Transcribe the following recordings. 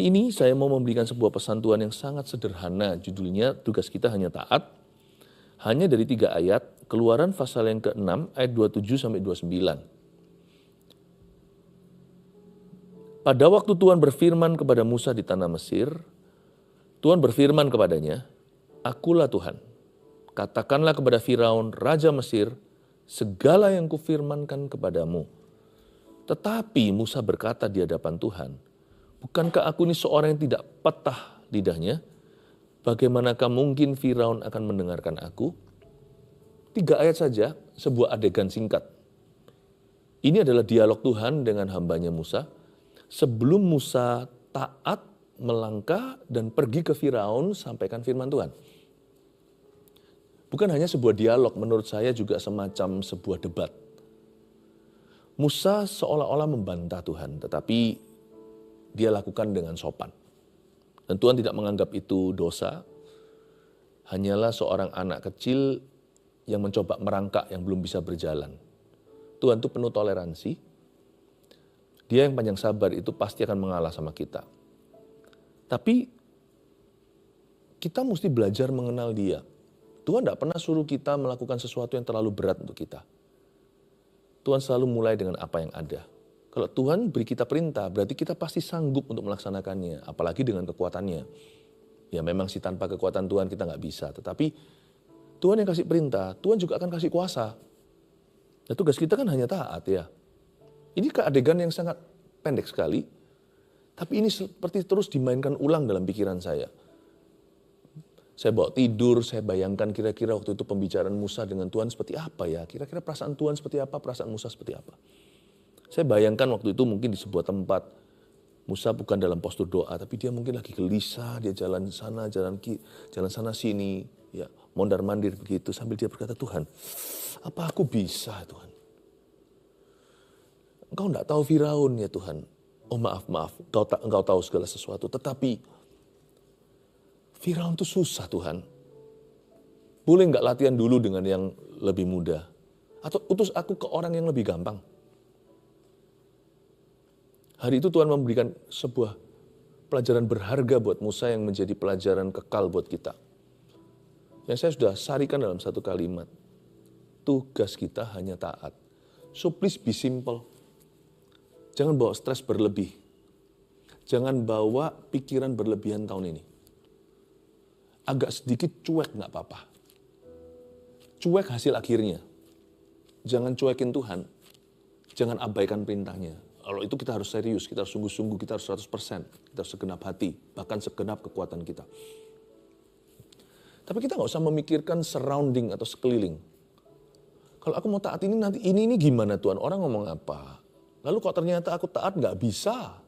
Ini saya mau memberikan sebuah pesan Tuhan yang sangat sederhana. Judulnya, tugas kita hanya taat. Hanya dari 3 ayat, Keluaran pasal yang ke-6 ayat 27-29. Pada waktu Tuhan berfirman kepada Musa di tanah Mesir, Tuhan berfirman kepadanya, "Akulah Tuhan. Katakanlah kepada Firaun, Raja Mesir, segala yang kufirmankan kepadamu." Tetapi Musa berkata di hadapan Tuhan, "Bukankah aku ini seorang yang tidak patah lidahnya? Bagaimanakah mungkin Firaun akan mendengarkan aku?" 3 ayat saja, sebuah adegan singkat. Ini adalah dialog Tuhan dengan hambanya Musa. Sebelum Musa taat, melangkah, dan pergi ke Firaun, sampaikan firman Tuhan. Bukan hanya sebuah dialog, menurut saya juga semacam sebuah debat. Musa seolah-olah membantah Tuhan, tetapi dia lakukan dengan sopan. Dan Tuhan tidak menganggap itu dosa, hanyalah seorang anak kecil yang mencoba merangkak yang belum bisa berjalan. Tuhan itu penuh toleransi. Dia yang panjang sabar itu pasti akan mengalah sama kita. Tapi kita mesti belajar mengenal dia. Tuhan tidak pernah suruh kita melakukan sesuatu yang terlalu berat untuk kita. Tuhan selalu mulai dengan apa yang ada. Kalau Tuhan beri kita perintah, berarti kita pasti sanggup untuk melaksanakannya, apalagi dengan kekuatannya. Ya memang sih tanpa kekuatan Tuhan kita nggak bisa, tetapi Tuhan yang kasih perintah, Tuhan juga akan kasih kuasa. Nah, tugas kita kan hanya taat ya. Ini keadegan yang sangat pendek sekali, tapi ini seperti terus dimainkan ulang dalam pikiran saya. Saya bawa tidur, saya bayangkan kira-kira waktu itu pembicaraan Musa dengan Tuhan seperti apa ya. Kira-kira perasaan Tuhan seperti apa, perasaan Musa seperti apa. Saya bayangkan waktu itu mungkin di sebuah tempat, Musa bukan dalam postur doa, tapi dia mungkin lagi gelisah, dia jalan sana, jalan sana sini, ya mondar-mandir begitu sambil dia berkata, "Tuhan, apa aku bisa Tuhan? Engkau enggak tahu Firaun ya Tuhan. Oh maaf, engkau tahu segala sesuatu. Tetapi Firaun itu susah Tuhan. Boleh enggak latihan dulu dengan yang lebih mudah? Atau utus aku ke orang yang lebih gampang?" Hari itu Tuhan memberikan sebuah pelajaran berharga buat Musa yang menjadi pelajaran kekal buat kita. Yang saya sudah sarikan dalam satu kalimat. Tugas kita hanya taat. So please be simple. Jangan bawa stres berlebih. Jangan bawa pikiran berlebihan tahun ini. Agak sedikit cuek nggak apa-apa. Cuek hasil akhirnya. Jangan cuekin Tuhan. Jangan abaikan perintahnya. Kalau itu kita harus serius, kita harus sungguh-sungguh, kita harus 100%. Kita harus segenap hati, bahkan segenap kekuatan kita. Tapi kita nggak usah memikirkan surrounding atau sekeliling. Kalau aku mau taat ini nanti ini gimana Tuhan? Orang ngomong apa? Lalu kok ternyata aku taat nggak bisa.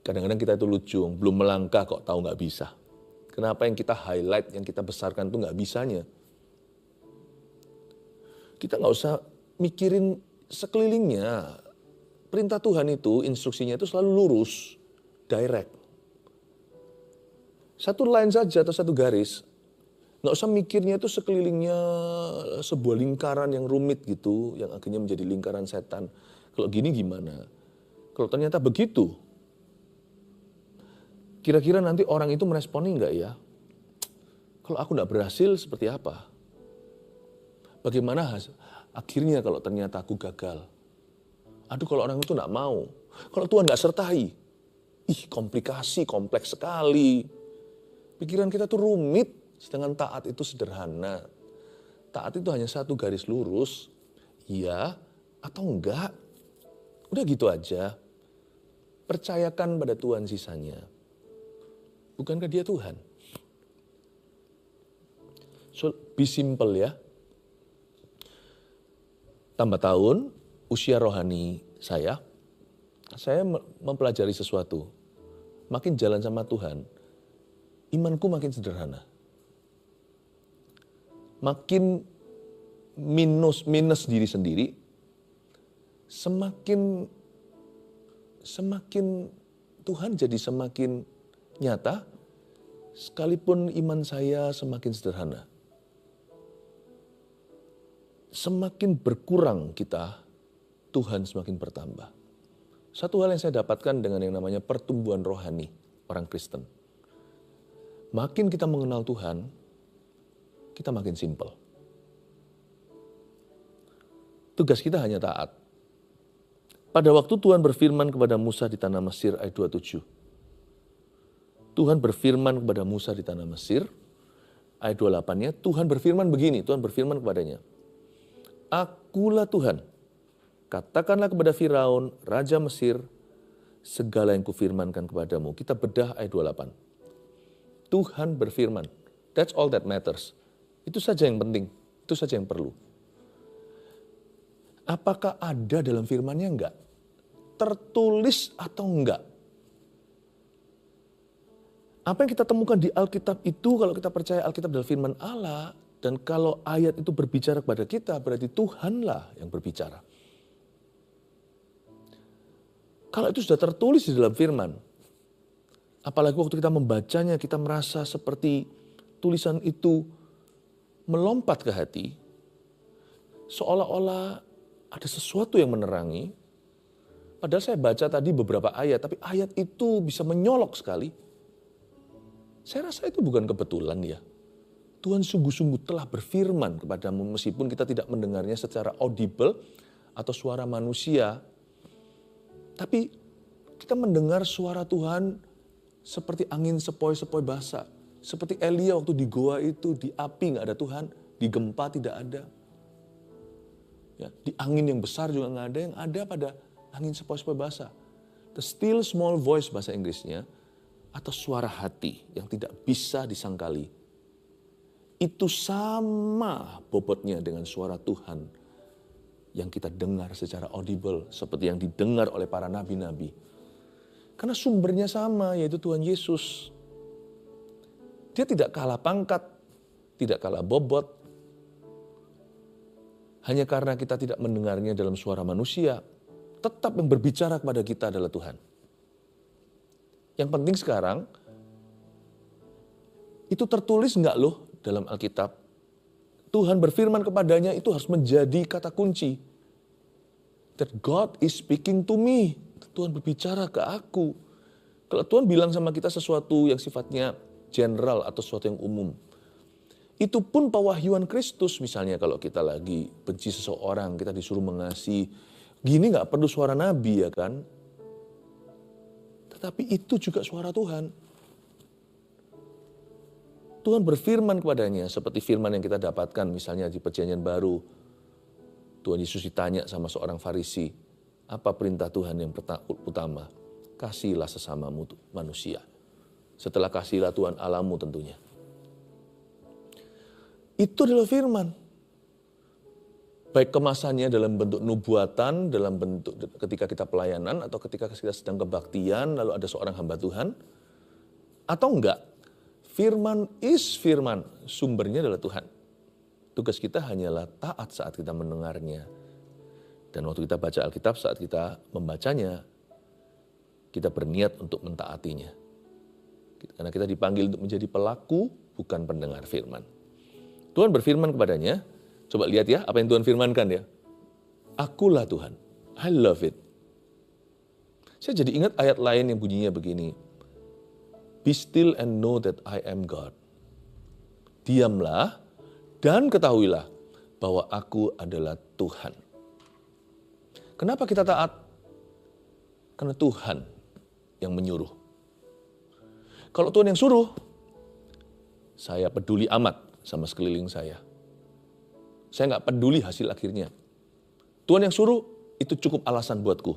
Kadang-kadang kita itu lucu, belum melangkah kok tahu nggak bisa. Kenapa yang kita highlight, yang kita besarkan itu nggak bisanya? Kita nggak usah mikirin sekelilingnya. Perintah Tuhan itu, instruksinya itu selalu lurus, direct. Satu line saja atau satu garis. Nggak usah mikirnya itu sekelilingnya sebuah lingkaran yang rumit gitu, yang akhirnya menjadi lingkaran setan. Kalau gini gimana? Kalau ternyata begitu, kira-kira nanti orang itu meresponi nggak ya? Kalau aku nggak berhasil seperti apa? Bagaimana akhirnya kalau ternyata aku gagal? Aduh kalau orang itu nggak mau. Kalau Tuhan nggak sertai, komplikasi, kompleks sekali. Pikiran kita tuh rumit, sedangkan taat itu sederhana. Taat itu hanya satu garis lurus, iya atau enggak. Udah gitu aja. Percayakan pada Tuhan sisanya. Bukankah dia Tuhan? So, be simple ya. Tambah tahun, usia rohani saya mempelajari sesuatu. Makin jalan sama Tuhan, imanku makin sederhana. Makin minus diri sendiri, semakin Tuhan jadi semakin nyata, sekalipun iman saya semakin sederhana. Semakin berkurang kita, Tuhan semakin bertambah. Satu hal yang saya dapatkan dengan yang namanya pertumbuhan rohani orang Kristen. Makin kita mengenal Tuhan, kita makin simpel. Tugas kita hanya taat. Pada waktu Tuhan berfirman kepada Musa di tanah Mesir ayat 27. Tuhan berfirman kepada Musa di tanah Mesir, ayat 28-nya, Tuhan berfirman begini, Tuhan berfirman kepadanya, Akulah Tuhan, katakanlah kepada Firaun, Raja Mesir, segala yang kufirmankan kepadamu. Kita bedah ayat 28. Tuhan berfirman, that's all that matters. Itu saja yang penting, itu saja yang perlu. Apakah ada dalam firman-Nya? Enggak. Tertulis atau enggak? Apa yang kita temukan di Alkitab itu, kalau kita percaya Alkitab adalah firman Allah, dan kalau ayat itu berbicara kepada kita, berarti Tuhanlah yang berbicara. Kalau itu sudah tertulis di dalam firman, apalagi waktu kita membacanya, kita merasa seperti tulisan itu melompat ke hati, seolah-olah ada sesuatu yang menerangi. Padahal saya baca tadi beberapa ayat, tapi ayat itu bisa menyolok sekali. Saya rasa itu bukan kebetulan ya. Tuhan sungguh-sungguh telah berfirman kepadamu meskipun kita tidak mendengarnya secara audible atau suara manusia. Tapi kita mendengar suara Tuhan seperti angin sepoi-sepoi basah. Seperti Elia waktu di goa itu, di api nggak ada Tuhan, di gempa tidak ada. Ya, di angin yang besar juga nggak ada, yang ada pada angin sepoi-sepoi basah. The still small voice bahasa Inggrisnya, atau suara hati yang tidak bisa disangkali. Itu sama bobotnya dengan suara Tuhan yang kita dengar secara audible, seperti yang didengar oleh para nabi-nabi. Karena sumbernya sama, yaitu Tuhan Yesus. Dia tidak kalah pangkat, tidak kalah bobot. Hanya karena kita tidak mendengarnya dalam suara manusia, tetap yang berbicara kepada kita adalah Tuhan. Yang penting sekarang, itu tertulis enggak loh dalam Alkitab? Tuhan berfirman kepadanya itu harus menjadi kata kunci. That God is speaking to me. Tuhan berbicara ke aku. Kalau Tuhan bilang sama kita sesuatu yang sifatnya general atau sesuatu yang umum, itu pun pewahyuan Kristus. Misalnya kalau kita lagi benci seseorang, kita disuruh mengasihi, gini nggak perlu suara nabi ya kan? Tetapi itu juga suara Tuhan. Tuhan berfirman kepadanya seperti firman yang kita dapatkan misalnya di Perjanjian Baru. Tuhan Yesus ditanya sama seorang Farisi, apa perintah Tuhan yang utama? Kasihilah sesamamu manusia. Setelah kasihilah Tuhan Allahmu tentunya. Itu adalah firman. Baik kemasannya dalam bentuk nubuatan, dalam bentuk ketika kita pelayanan, atau ketika kita sedang kebaktian, lalu ada seorang hamba Tuhan, atau enggak. Firman is firman, sumbernya adalah Tuhan. Tugas kita hanyalah taat saat kita mendengarnya. Dan waktu kita baca Alkitab, saat kita membacanya, kita berniat untuk mentaatinya. Karena kita dipanggil untuk menjadi pelaku, bukan pendengar firman. Tuhan berfirman kepadanya, coba lihat ya apa yang Tuhan firmankan ya. Akulah Tuhan. I love it. Saya jadi ingat ayat lain yang bunyinya begini. Be still and know that I am God. Diamlah dan ketahuilah bahwa aku adalah Tuhan. Kenapa kita taat? Karena Tuhan yang menyuruh. Kalau Tuhan yang suruh, saya peduli amat sama sekeliling saya. Saya nggak peduli hasil akhirnya. Tuhan yang suruh, itu cukup alasan buatku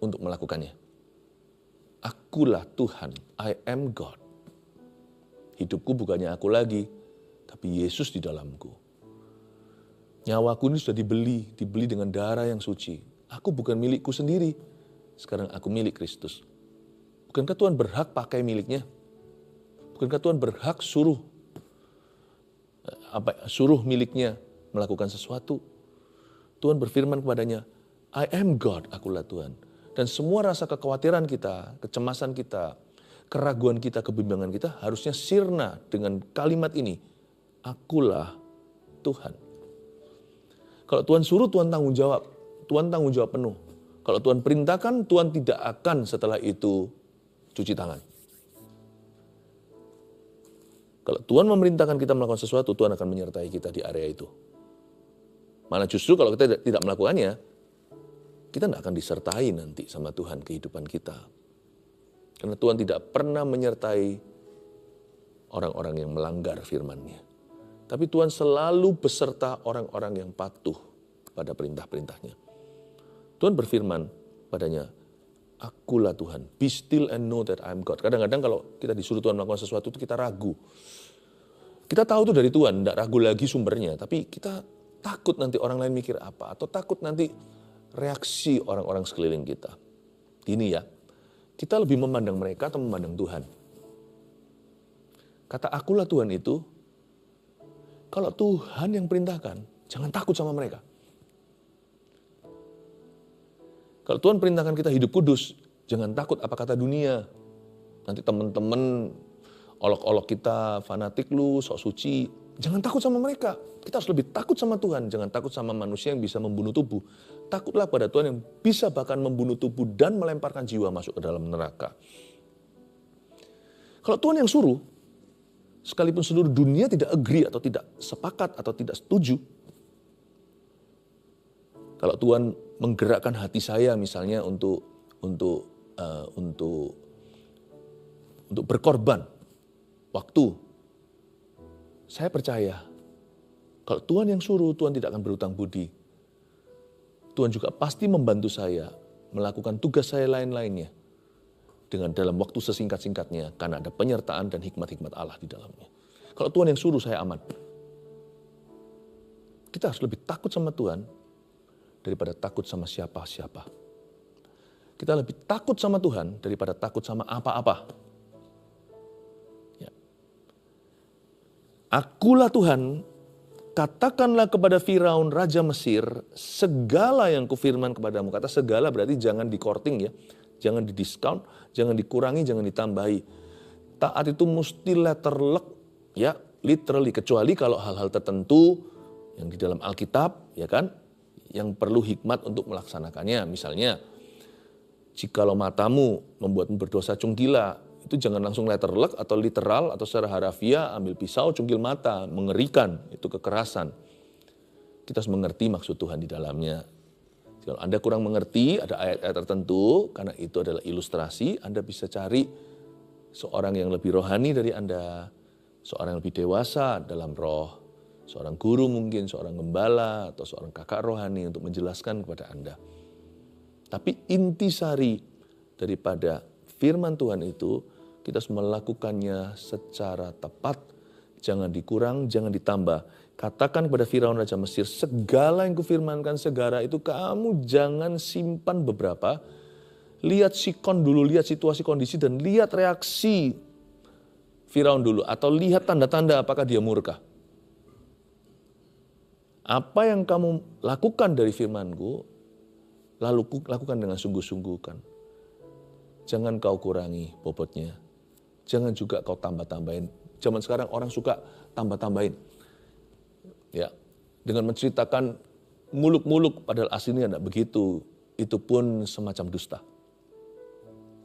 untuk melakukannya. Akulah Tuhan, I am God. Hidupku bukannya aku lagi, tapi Yesus di dalamku. Nyawaku ini sudah dibeli dengan darah yang suci. Aku bukan milikku sendiri, sekarang aku milik Kristus. Bukankah Tuhan berhak pakai miliknya? Bukankah Tuhan berhak suruh miliknya melakukan sesuatu? Tuhan berfirman kepadanya, I am God, akulah Tuhan. Dan semua rasa kekhawatiran kita, kecemasan kita, keraguan kita, kebimbangan kita harusnya sirna dengan kalimat ini, akulah Tuhan. Kalau Tuhan suruh, Tuhan tanggung jawab. Tuhan tanggung jawab penuh. Kalau Tuhan perintahkan, Tuhan tidak akan setelah itu cuci tangan. Kalau Tuhan memerintahkan kita melakukan sesuatu, Tuhan akan menyertai kita di area itu. Malah justru kalau kita tidak melakukannya, kita tidak akan disertai nanti sama Tuhan kehidupan kita. Karena Tuhan tidak pernah menyertai orang-orang yang melanggar firman-Nya. Tapi Tuhan selalu beserta orang-orang yang patuh pada perintah-perintahnya. Tuhan berfirman padanya, Akulah Tuhan, be still and know that I am God. Kadang-kadang kalau kita disuruh Tuhan melakukan sesuatu itu kita ragu. Kita tahu itu dari Tuhan, tidak ragu lagi sumbernya. Tapi kita takut nanti orang lain mikir apa. Atau takut nanti reaksi orang-orang sekeliling kita. Ini ya, kita lebih memandang mereka atau memandang Tuhan. Kata akulah Tuhan itu, kalau Tuhan yang perintahkan, jangan takut sama mereka. Kalau Tuhan perintahkan kita hidup kudus, jangan takut apa kata dunia. Nanti teman-teman olok-olok kita, fanatik lu, sok suci. Jangan takut sama mereka. Kita harus lebih takut sama Tuhan. Jangan takut sama manusia yang bisa membunuh tubuh. Takutlah pada Tuhan yang bisa bahkan membunuh tubuh dan melemparkan jiwa masuk ke dalam neraka. Kalau Tuhan yang suruh, sekalipun seluruh dunia tidak agree atau tidak sepakat atau tidak setuju. Kalau Tuhan menggerakkan hati saya misalnya untuk berkorban waktu, saya percaya kalau Tuhan yang suruh, Tuhan tidak akan berhutang budi. Tuhan juga pasti membantu saya melakukan tugas saya lain-lainnya dengan dalam waktu sesingkat-singkatnya karena ada penyertaan dan hikmat-hikmat Allah di dalamnya. Kalau Tuhan yang suruh, saya aman. Kita harus lebih takut sama Tuhan daripada takut sama siapa-siapa. Kita lebih takut sama Tuhan daripada takut sama apa-apa. Ya. Akulah Tuhan, katakanlah kepada Firaun Raja Mesir, segala yang kufirman kepadamu. Kata segala berarti jangan di-courting ya. Jangan di-discount, jangan dikurangi, jangan ditambahi. Taat itu mesti letterlek, ya, literally. Kecuali kalau hal-hal tertentu yang di dalam Alkitab, ya kan, yang perlu hikmat untuk melaksanakannya. Misalnya, jikalau matamu membuatmu berdosa, cungkilah. Itu jangan langsung letterlek atau literal atau secara harafiah, ambil pisau, cungkil mata, mengerikan, itu kekerasan. Kita harus mengerti maksud Tuhan di dalamnya. Kalau Anda kurang mengerti, ada ayat-ayat tertentu, karena itu adalah ilustrasi, Anda bisa cari seorang yang lebih rohani dari Anda, seorang yang lebih dewasa dalam roh, seorang guru mungkin, seorang gembala, atau seorang kakak rohani untuk menjelaskan kepada Anda. Tapi intisari daripada firman Tuhan itu, kita harus melakukannya secara tepat, jangan dikurang, jangan ditambah. Katakan kepada Firaun Raja Mesir, segala yang kufirmankan segala itu kamu jangan simpan beberapa. Lihat sikon dulu, lihat situasi kondisi dan lihat reaksi Firaun dulu. Atau lihat tanda-tanda apakah dia murka. Apa yang kamu lakukan dari firman-Ku, lalu lakukan dengan sungguh-sungguh kan. Jangan kau kurangi bobotnya. Jangan juga kau tambah-tambahin. Zaman sekarang orang suka tambah-tambahin. Ya, dengan menceritakan muluk-muluk padahal aslinya tidak begitu. Itu pun semacam dusta.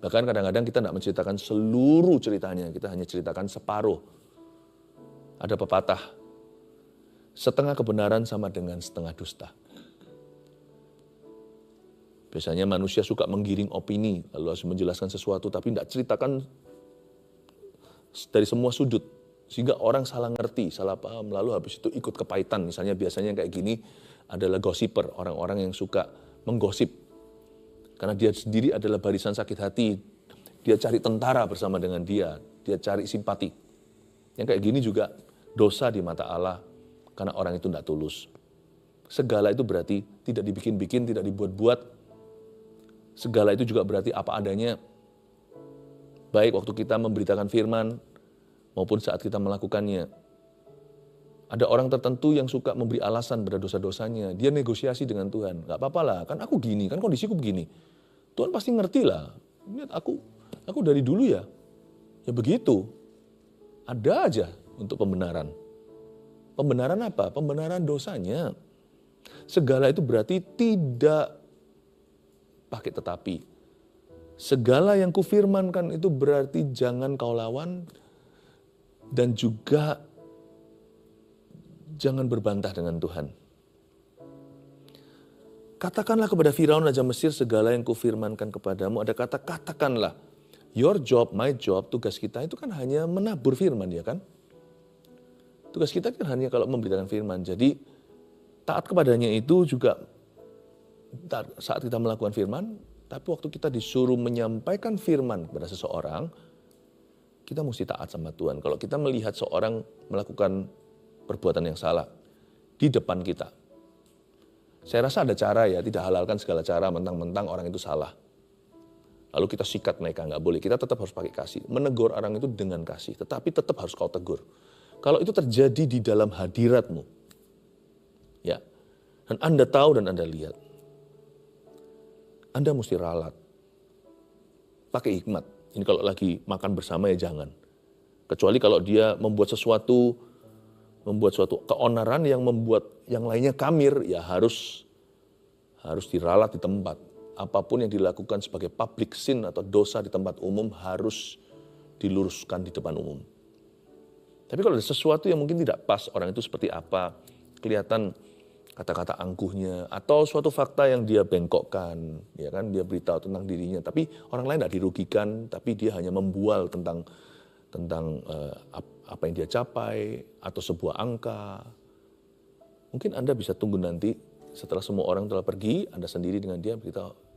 Bahkan kadang-kadang kita tidak menceritakan seluruh ceritanya. Kita hanya ceritakan separuh. Ada pepatah. Setengah kebenaran sama dengan setengah dusta. Biasanya manusia suka menggiring opini, lalu harus menjelaskan sesuatu, tapi tidak ceritakan dari semua sudut. Sehingga orang salah ngerti, salah paham, lalu habis itu ikut kepahitan. Misalnya biasanya kayak gini adalah gossiper, orang-orang yang suka menggosip. Karena dia sendiri adalah barisan sakit hati. Dia cari tentara bersama dengan dia cari simpati. Yang kayak gini juga dosa di mata Allah. Karena orang itu tidak tulus. Segala itu berarti tidak dibikin-bikin, tidak dibuat-buat. Segala itu juga berarti apa adanya. Baik waktu kita memberitakan firman, maupun saat kita melakukannya. Ada orang tertentu yang suka memberi alasan pada dosa-dosanya. Dia negosiasi dengan Tuhan. Gak apa-apa lah, kan aku gini, kan kondisiku begini. Tuhan pasti ngerti lah. Lihat aku dari dulu ya begitu. Ada aja untuk pembenaran. Pembenaran apa? Pembenaran dosanya. Segala itu berarti tidak pakai tetapi. Segala yang kufirmankan itu berarti jangan kau lawan dan juga jangan berbantah dengan Tuhan. Katakanlah kepada Firaun Raja Mesir segala yang kufirmankan kepadamu. Ada kata katakanlah. Your job, my job, tugas kita itu kan hanya menabur firman, ya kan? Tugas kita kan hanya kalau memberitakan firman. Jadi taat kepadanya itu juga saat kita melakukan firman, tapi waktu kita disuruh menyampaikan firman kepada seseorang, kita mesti taat sama Tuhan. Kalau kita melihat seorang melakukan perbuatan yang salah di depan kita, saya rasa ada cara ya, tidak halalkan segala cara mentang-mentang orang itu salah. Lalu kita sikat mereka, nggak boleh. Kita tetap harus pakai kasih. Menegur orang itu dengan kasih, tetapi tetap harus kau tegur. Kalau itu terjadi di dalam hadiratmu, ya, dan Anda tahu dan Anda lihat, Anda mesti ralat. Pakai hikmat. Ini kalau lagi makan bersama ya jangan. Kecuali kalau dia membuat suatu keonaran yang membuat yang lainnya kamir, ya harus diralat di tempat. Apapun yang dilakukan sebagai public sin atau dosa di tempat umum harus diluruskan di depan umum. Tapi kalau ada sesuatu yang mungkin tidak pas, orang itu seperti apa, kelihatan kata-kata angkuhnya, atau suatu fakta yang dia bengkokkan, ya kan, dia beritahu tentang dirinya, tapi orang lain tidak dirugikan, tapi dia hanya membual tentang apa yang dia capai, atau sebuah angka. Mungkin Anda bisa tunggu nanti, setelah semua orang telah pergi, Anda sendiri dengan dia beritahu,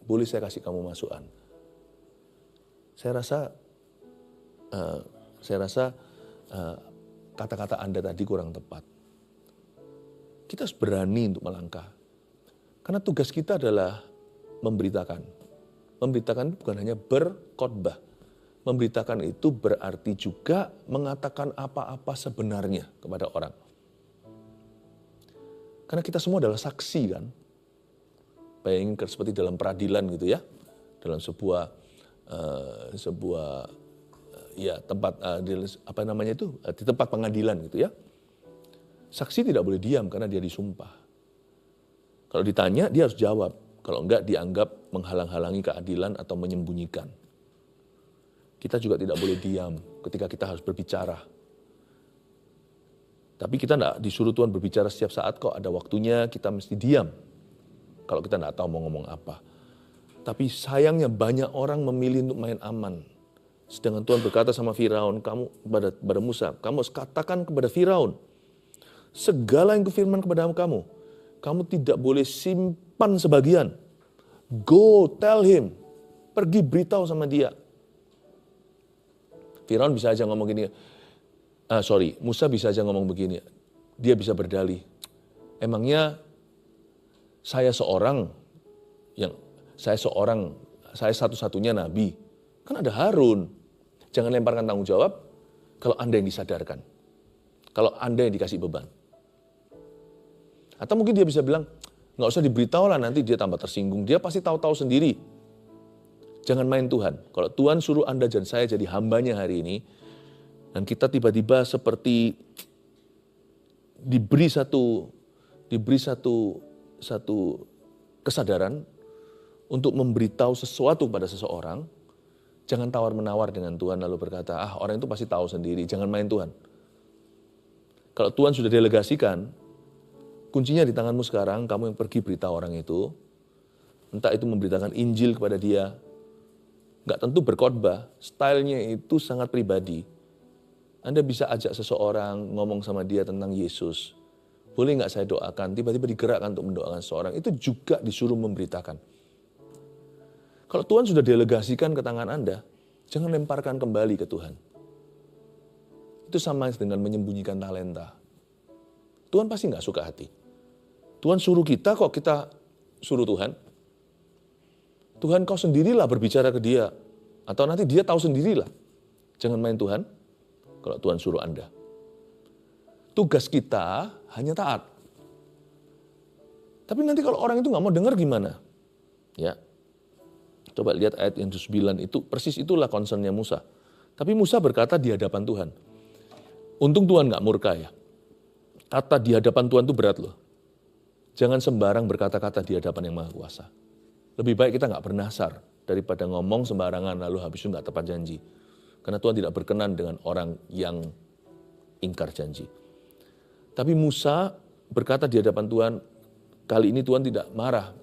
boleh saya kasih kamu masukan? Saya rasa kata-kata Anda tadi kurang tepat. Kita harus berani untuk melangkah. Karena tugas kita adalah memberitakan. Memberitakan bukan hanya berkhotbah. Memberitakan itu berarti juga mengatakan apa-apa sebenarnya kepada orang. Karena kita semua adalah saksi kan. Bayangin seperti dalam peradilan gitu ya. Dalam sebuah tempat di tempat pengadilan gitu ya. Saksi tidak boleh diam karena dia disumpah. Kalau ditanya dia harus jawab. Kalau enggak dianggap menghalang-halangi keadilan atau menyembunyikan. Kita juga tidak boleh diam ketika kita harus berbicara. Tapi kita tidak disuruh Tuhan berbicara setiap saat kok. Ada waktunya kita mesti diam. Kalau kita tidak tahu mau ngomong apa. Tapi sayangnya banyak orang memilih untuk main aman. Sedangkan Tuhan berkata sama Firaun, kepada Musa, kamu harus katakan kepada Firaun, segala yang kufirman kepada kamu, kamu tidak boleh simpan sebagian. Go tell him, pergi beritahu sama dia. Firaun bisa aja ngomong gini, Musa bisa aja ngomong begini, dia bisa berdalih. Emangnya saya satu-satunya nabi, kan ada Harun. Jangan lemparkan tanggung jawab kalau Anda yang disadarkan. Kalau Anda yang dikasih beban. Atau mungkin dia bisa bilang, nggak usah diberitahu lah nanti dia tambah tersinggung. Dia pasti tahu-tahu sendiri. Jangan main Tuhan. Kalau Tuhan suruh Anda dan saya jadi hambanya hari ini, dan kita tiba-tiba seperti diberi satu kesadaran untuk memberitahu sesuatu pada seseorang, jangan tawar-menawar dengan Tuhan lalu berkata, orang itu pasti tahu sendiri, jangan main Tuhan. Kalau Tuhan sudah delegasikan, kuncinya di tanganmu sekarang, kamu yang pergi beritahu orang itu, entah itu memberitakan Injil kepada dia, nggak tentu berkhotbah, stylenya itu sangat pribadi. Anda bisa ajak seseorang ngomong sama dia tentang Yesus. Boleh nggak saya doakan? Tiba-tiba digerakkan untuk mendoakan seseorang. Itu juga disuruh memberitakan. Kalau Tuhan sudah delegasikan ke tangan Anda, jangan lemparkan kembali ke Tuhan. Itu sama dengan menyembunyikan talenta. Tuhan pasti nggak suka hati. Tuhan suruh kita kok kita suruh Tuhan. Tuhan kau sendirilah berbicara ke dia. Atau nanti dia tahu sendirilah. Jangan main Tuhan kalau Tuhan suruh Anda. Tugas kita hanya taat. Tapi nanti kalau orang itu nggak mau dengar gimana? Ya. Coba lihat ayat yang ke-9 itu, persis itulah concernnya Musa. Tapi Musa berkata di hadapan Tuhan. Untung Tuhan nggak murka ya. Kata di hadapan Tuhan itu berat loh. Jangan sembarang berkata-kata di hadapan yang Maha Kuasa. Lebih baik kita nggak bernasar daripada ngomong sembarangan lalu habis itu nggak tepat janji. Karena Tuhan tidak berkenan dengan orang yang ingkar janji. Tapi Musa berkata di hadapan Tuhan, kali ini Tuhan tidak marah.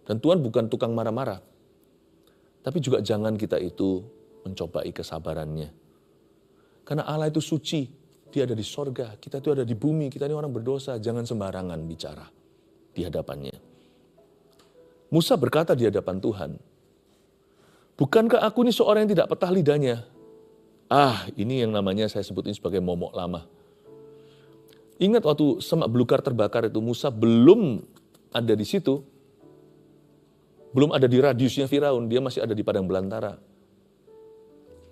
Dan Tuhan bukan tukang marah-marah. Tapi juga jangan kita itu mencobai kesabarannya. Karena Allah itu suci, dia ada di sorga, kita itu ada di bumi, kita ini orang berdosa, jangan sembarangan bicara di hadapannya. Musa berkata di hadapan Tuhan, bukankah aku ini seorang yang tidak petah lidahnya? Ini yang namanya saya sebutin sebagai momok lama. Ingat waktu semak belukar terbakar itu, Musa belum ada di situ, belum ada di radiusnya Firaun, dia masih ada di padang belantara.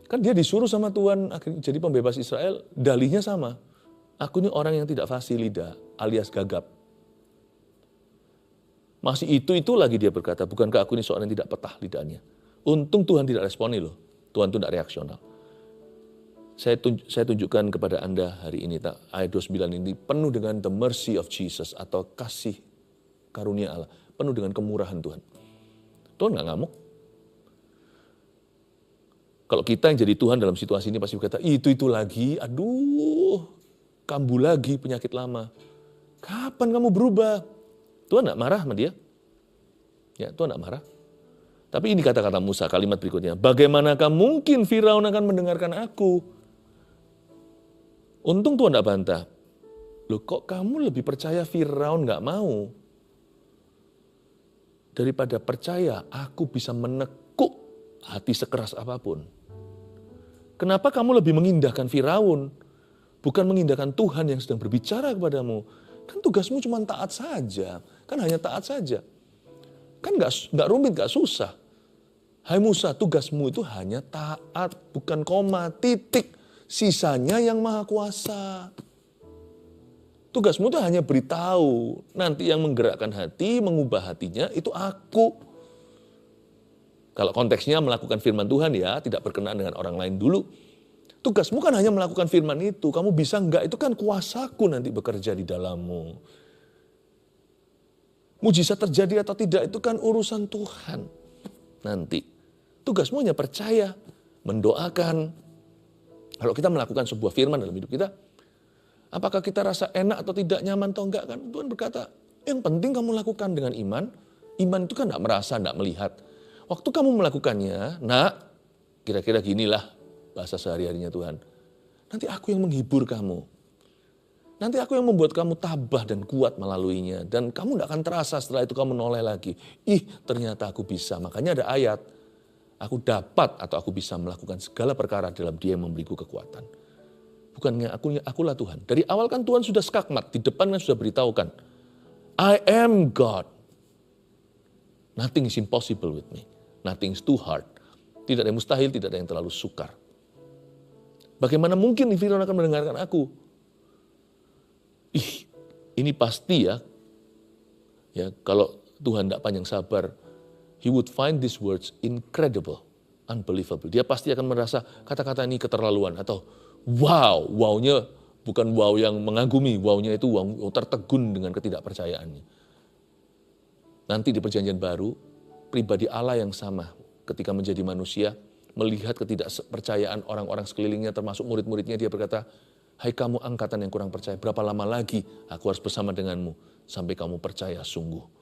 Kan dia disuruh sama Tuhan akhirnya jadi pembebas Israel, dalihnya sama. Aku ini orang yang tidak fasih lidah, alias gagap. Masih itu lagi dia berkata, bukankah aku ini seorang yang tidak petah lidahnya. Untung Tuhan tidak responi loh, Tuhan itu tidak reaksional. Saya tunjukkan kepada Anda hari ini, ayat 29 ini penuh dengan the mercy of Jesus atau kasih karunia Allah, penuh dengan kemurahan Tuhan. Tuhan nggak ngamuk. Kalau kita yang jadi Tuhan dalam situasi ini pasti berkata, itu lagi, aduh, kambuh lagi penyakit lama. Kapan kamu berubah? Tuhan nggak marah sama dia. Ya, Tuhan nggak marah. Tapi ini kata-kata Musa, kalimat berikutnya. Bagaimanakah mungkin Firaun akan mendengarkan aku? Untung Tuhan nggak bantah. Loh kok kamu lebih percaya Firaun nggak mau? Daripada percaya aku bisa menekuk hati sekeras apapun. Kenapa kamu lebih mengindahkan Firaun? Bukan mengindahkan Tuhan yang sedang berbicara kepadamu. Kan tugasmu cuma taat saja. Kan hanya taat saja. Kan nggak rumit, nggak susah. Hai Musa, tugasmu itu hanya taat, bukan koma, titik. Sisanya yang maha kuasa. Tugasmu itu hanya beritahu. Nanti yang menggerakkan hati, mengubah hatinya, itu aku. Kalau konteksnya melakukan firman Tuhan ya, tidak berkenaan dengan orang lain dulu. Tugasmu kan hanya melakukan firman itu. Kamu bisa enggak, itu kan kuasaku nanti bekerja di dalammu. Mujizat terjadi atau tidak, itu kan urusan Tuhan. Nanti, tugasmu hanya percaya, mendoakan. Kalau kita melakukan sebuah firman dalam hidup kita, apakah kita rasa enak atau tidak, nyaman atau enggak, kan Tuhan berkata, yang penting kamu lakukan dengan iman. Iman itu kan enggak merasa, enggak melihat. Waktu kamu melakukannya, kira-kira ginilah bahasa sehari-harinya Tuhan. Nanti aku yang menghibur kamu. Nanti aku yang membuat kamu tabah dan kuat melaluinya. Dan kamu tidak akan terasa setelah itu kamu menoleh lagi. Ternyata aku bisa. Makanya ada ayat. Aku dapat atau aku bisa melakukan segala perkara dalam Dia yang memberiku kekuatan. Bukannya akulah Tuhan. Dari awal kan Tuhan sudah skakmat. Di depan kan sudah beritahukan. I am God. Nothing is impossible with me. Nothing is too hard. Tidak ada yang mustahil, tidak ada yang terlalu sukar. Bagaimana mungkin Firaun akan mendengarkan aku? Ini pasti ya. Ya, kalau Tuhan tidak panjang sabar, He would find these words incredible, unbelievable. Dia pasti akan merasa kata-kata ini keterlaluan atau wow-nya bukan wow yang mengagumi, wow-nya itu wow tertegun dengan ketidakpercayaannya. Nanti di perjanjian baru, pribadi Allah yang sama ketika menjadi manusia, melihat ketidakpercayaan orang-orang sekelilingnya termasuk murid-muridnya, dia berkata, hai kamu angkatan yang kurang percaya, berapa lama lagi aku harus bersama denganmu sampai kamu percaya sungguh.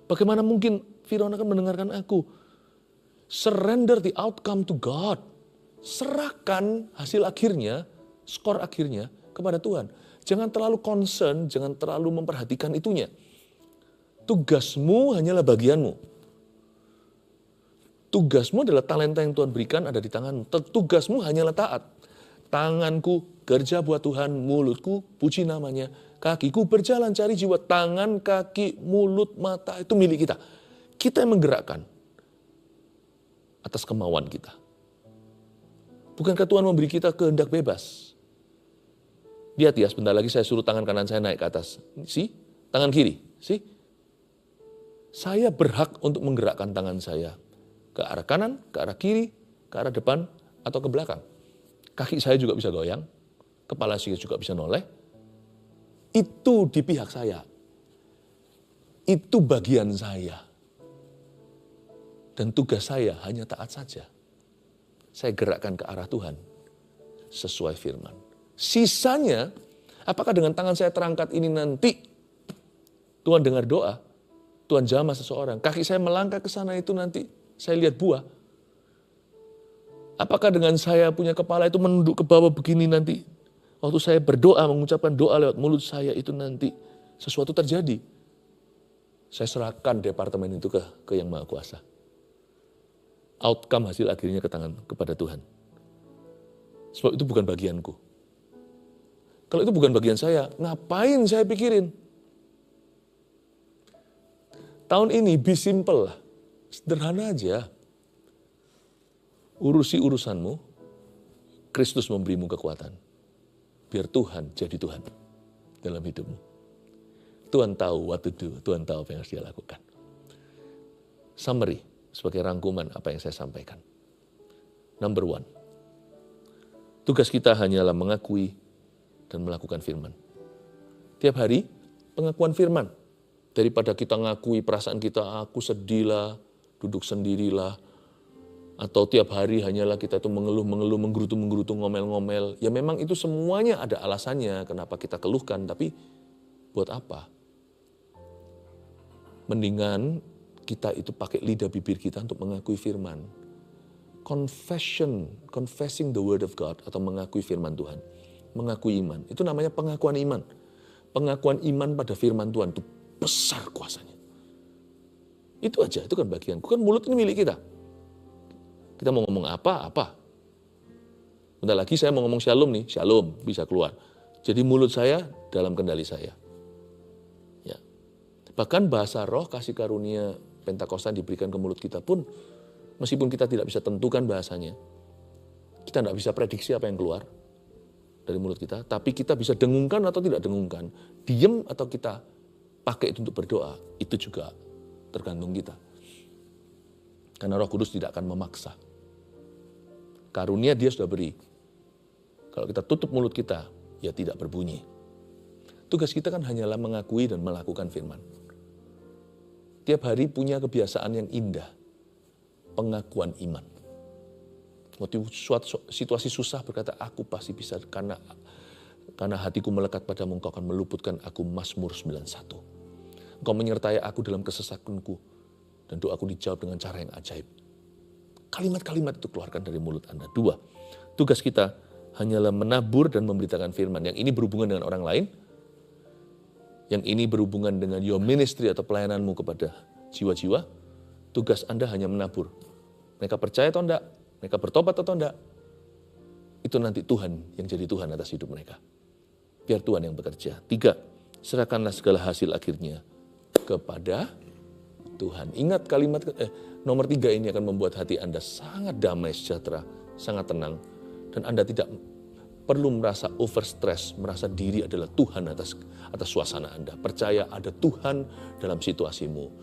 Bagaimana mungkin Firaun akan mendengarkan aku? Surrender the outcome to God. Serahkan hasil akhirnya, skor akhirnya kepada Tuhan. Jangan terlalu concern, jangan terlalu memperhatikan itunya. Tugasmu hanyalah bagianmu. Tugasmu adalah talenta yang Tuhan berikan ada di tanganmu. Tugasmu hanyalah taat. Tanganku kerja buat Tuhan, mulutku puji namanya. Kakiku berjalan cari jiwa. Tangan, kaki, mulut, mata itu milik kita. Kita yang menggerakkan atas kemauan kita. Bukankah Tuhan memberi kita kehendak bebas? Lihat ya, sebentar lagi saya suruh tangan kanan saya naik ke atas. Tangan kiri. Saya berhak untuk menggerakkan tangan saya. Ke arah kanan, ke arah kiri, ke arah depan, atau ke belakang. Kaki saya juga bisa goyang, kepala saya juga bisa noleh. Itu di pihak saya. Itu bagian saya. Dan tugas saya hanya taat saja. Saya gerakkan ke arah Tuhan sesuai firman. Sisanya, apakah dengan tangan saya terangkat ini nanti Tuhan dengar doa, Tuhan jamah seseorang, kaki saya melangkah ke sana itu nanti saya lihat buah. Apakah dengan saya punya kepala itu menunduk ke bawah begini nanti, waktu saya berdoa, mengucapkan doa lewat mulut saya itu nanti sesuatu terjadi. Saya serahkan departemen itu ke Yang Maha Kuasa. Outcome hasil akhirnya kepada Tuhan. Sebab itu bukan bagianku. Kalau itu bukan bagian saya, ngapain saya pikirin? Tahun ini be simple lah. Sederhana aja. Urusi urusanmu, Kristus memberimu kekuatan. Biar Tuhan jadi Tuhan dalam hidupmu. Tuhan tahu what to do, Tuhan tahu apa yang harus dia lakukan. Summary, sebagai rangkuman apa yang saya sampaikan. Number 1, tugas kita hanyalah mengakui dan melakukan firman. Tiap hari pengakuan firman. Daripada kita ngakui perasaan kita, aku sedih lah, duduk sendirilah. Atau tiap hari hanyalah kita itu mengeluh-mengeluh, menggerutu-menggerutu, ngomel-ngomel. Ya memang itu semuanya ada alasannya kenapa kita keluhkan, tapi buat apa? Mendingan kita itu pakai lidah bibir kita untuk mengakui firman. Confessing the word of God atau mengakui firman Tuhan. Mengakui iman. Itu namanya pengakuan iman. Pengakuan iman pada firman Tuhan itu besar kuasanya. Itu aja, itu kan bagianku. Kan mulut ini milik kita. Kita mau ngomong apa. Bentar lagi saya mau ngomong shalom nih, shalom bisa keluar. Jadi mulut saya dalam kendali saya. Ya. Bahkan bahasa roh kasih karunia Pentakosta diberikan ke mulut kita pun, meskipun kita tidak bisa tentukan bahasanya, kita tidak bisa prediksi apa yang keluar dari mulut kita, tapi kita bisa dengungkan atau tidak dengungkan, diam atau kita pakai itu untuk berdoa, itu juga tergantung kita. Karena Roh Kudus tidak akan memaksa. Karunia dia sudah beri. Kalau kita tutup mulut kita, ya tidak berbunyi. Tugas kita kan hanyalah mengakui dan melakukan firman. Tiap hari punya kebiasaan yang indah. Pengakuan iman. Waktu suatu situasi susah berkata, aku pasti bisa karena hatiku melekat padamu, engkau akan meluputkan aku. Mazmur 91. Engkau menyertai aku dalam kesesakanku. Dan doaku dijawab dengan cara yang ajaib. Kalimat-kalimat itu keluarkan dari mulut Anda. 2, tugas kita hanyalah menabur dan memberitakan firman. Yang ini berhubungan dengan orang lain. Yang ini berhubungan dengan your ministry atau pelayananmu kepada jiwa-jiwa. Tugas Anda hanya menabur. Mereka percaya atau enggak, mereka bertobat atau enggak, itu nanti Tuhan yang jadi Tuhan atas hidup mereka. Biar Tuhan yang bekerja. 3, serahkanlah segala hasil akhirnya kepada Tuhan. Ingat kalimat nomor 3 ini akan membuat hati Anda sangat damai, sejahtera, sangat tenang. Dan Anda tidak perlu merasa overstress, merasa diri adalah Tuhan atas suasana Anda. Percaya ada Tuhan dalam situasimu.